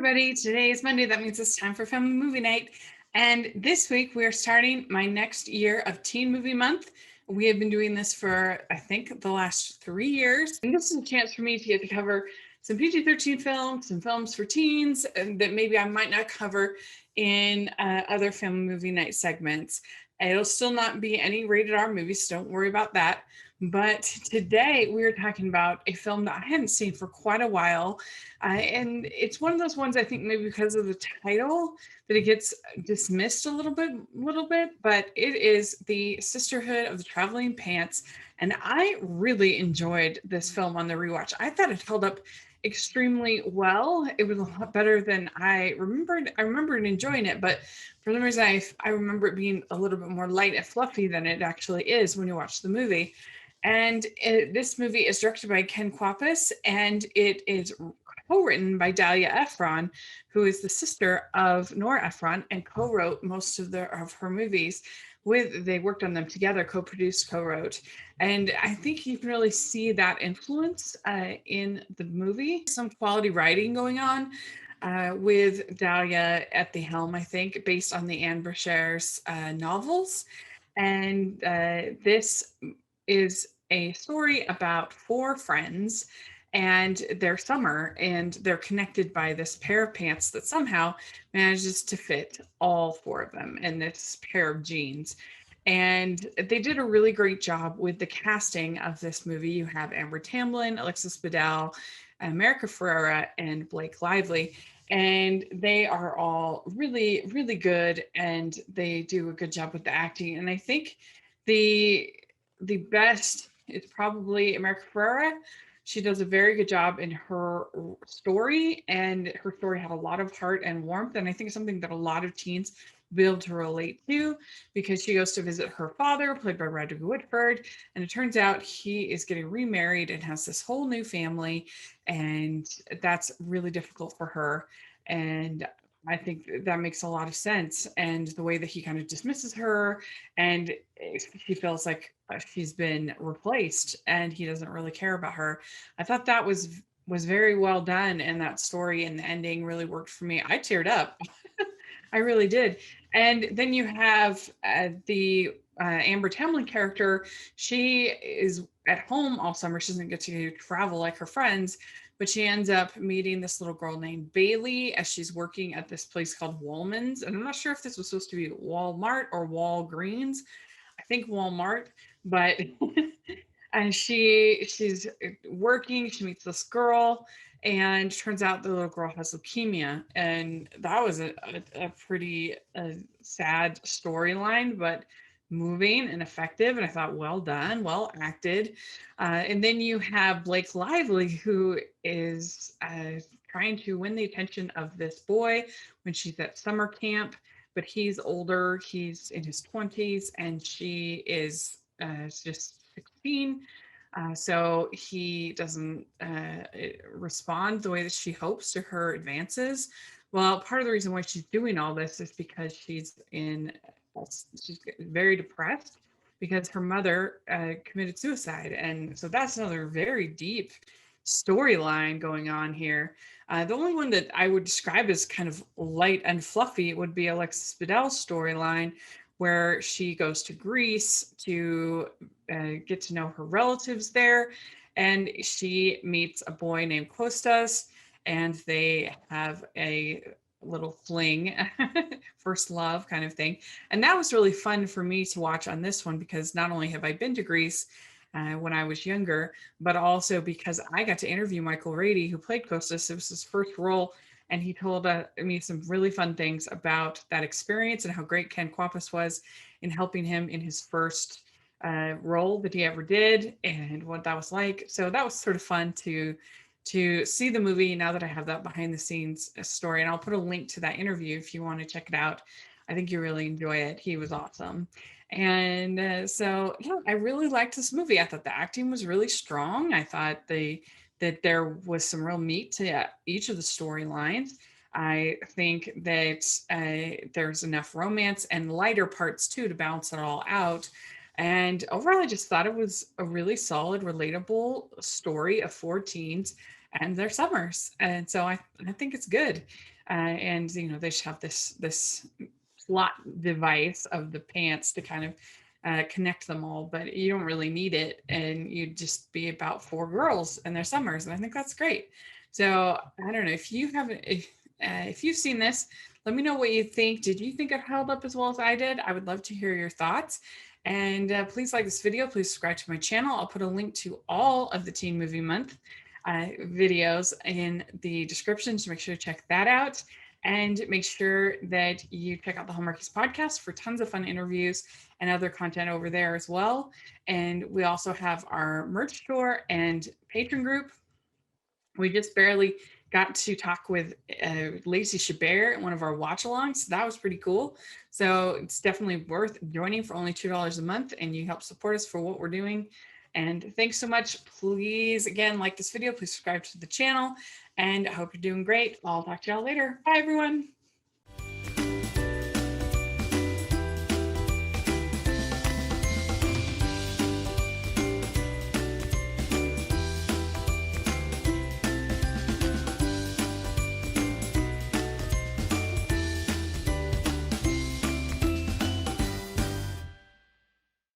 everybody. Today is Monday. That means it's time for Family Movie Night. And this week we are starting my next year of Teen Movie Month. We have been doing this for, I think, the last 3 years. And this is a chance for me to get to cover some PG-13 films, some films for teens that maybe I might not cover in other Family Movie Night segments. It'll still not be any rated R movies, so don't worry about that. But today we are talking about a film that I hadn't seen for quite a while. And it's one of those ones I think maybe because of the title that it gets dismissed a little bit, but it is the Sisterhood of the Traveling Pants. And I really enjoyed this film on the rewatch. I thought it held up extremely well. It was a lot better than I remembered. I remembered enjoying it, but for some reason I remember it being a little bit more light and fluffy than it actually is when you watch the movie. And this movie is directed by Ken Kwapis, and it is co-written by Dahlia Ephron, who is the sister of Nora Ephron and co-wrote most of her movies. They worked on them together, co-produced, co-wrote, and I think you can really see that influence in the movie. Some quality writing going on with Dahlia at the helm, I think, based on the Anne Brashares novels. And this is a story about 4 friends and their summer, and they're connected by this pair of pants that somehow manages to fit all 4 of them in this pair of jeans. And they did a really great job with the casting of this movie. You have Amber Tamblyn, Alexis Bledel, America Ferrera, and Blake Lively. And they are all really, really good, and they do a good job with the acting. And I think the best is probably America Ferrera. She does a very good job in her story, and her story had a lot of heart and warmth. And I think something that a lot of teens will be able to relate to, because she goes to visit her father, played by Roderick Whitford, and it turns out he is getting remarried and has this whole new family, and that's really difficult for her. And I think that makes a lot of sense. And the way that he kind of dismisses her, and she feels like she's been replaced and he doesn't really care about her. I thought that was very well done, and that story and the ending really worked for me. I teared up. I really did. And then you have the Amber Tamblyn character. She is at home all summer. She doesn't get to travel like her friends, but she ends up meeting this little girl named Bailey as she's working at this place called Wallman's. And I'm not sure if this was supposed to be Walmart or Walgreens. I think Walmart, but and she's working. She meets this girl, and turns out the little girl has leukemia, and that was a pretty sad storyline, but moving and effective. And I thought, well done, well acted. And then you have Blake Lively, who is trying to win the attention of this boy when she's at summer camp, but he's older. He's in his 20s, and she is just 16. So he doesn't respond the way that she hopes to her advances. Well, part of the reason why she's doing all this is because she's very depressed because her mother committed suicide. And so that's another very deep storyline going on here. The only one that I would describe as kind of light and fluffy would be Alexis Bledel's storyline, where she goes to Greece to get to know her relatives there. And she meets a boy named Kostas, and they have a little fling, first love kind of thing. And that was really fun for me to watch on this one, because not only have I been to Greece when I was younger, but also because I got to interview Michael Rady, who played Kostas. It was his first role, and he told me some really fun things about that experience and how great Ken Kwapis was in helping him in his first role that he ever did, and what that was like. So that was sort of fun to see the movie now that I have that behind the scenes story. And I'll put a link to that interview if you want to check it out. I think you really enjoy it. He was awesome. And so, yeah, I really liked this movie. I thought the acting was really strong. I thought that there was some real meat to each of the storylines. I think that there's enough romance and lighter parts too to balance it all out. And overall, I just thought it was a really solid, relatable story of 4 teens and their summers. And so I think it's good. And they should have this slot device of the pants to kind of connect them all, but you don't really need it, and you'd just be about four girls and their summers, and I think that's great. So I don't know if you haven't, if you've seen this, let me know what you think. Did you think it held up as well as I did? I would love to hear your thoughts. And please like this video. Please subscribe to my channel. I'll put a link to all of the Teen Movie Month videos in the description, so make sure to check that out. And make sure that you check out the Hallmarkies podcast for tons of fun interviews and other content over there as well. And we also have our merch store and patron group. We just barely got to talk with Lacey Chabert, one of our watch alongs. So that was pretty cool. So it's definitely worth joining for only $2 a month, and you help support us for what we're doing. And thanks so much. Please, again, like this video. Please subscribe to the channel. And I hope you're doing great. I'll talk to y'all later. Bye, everyone.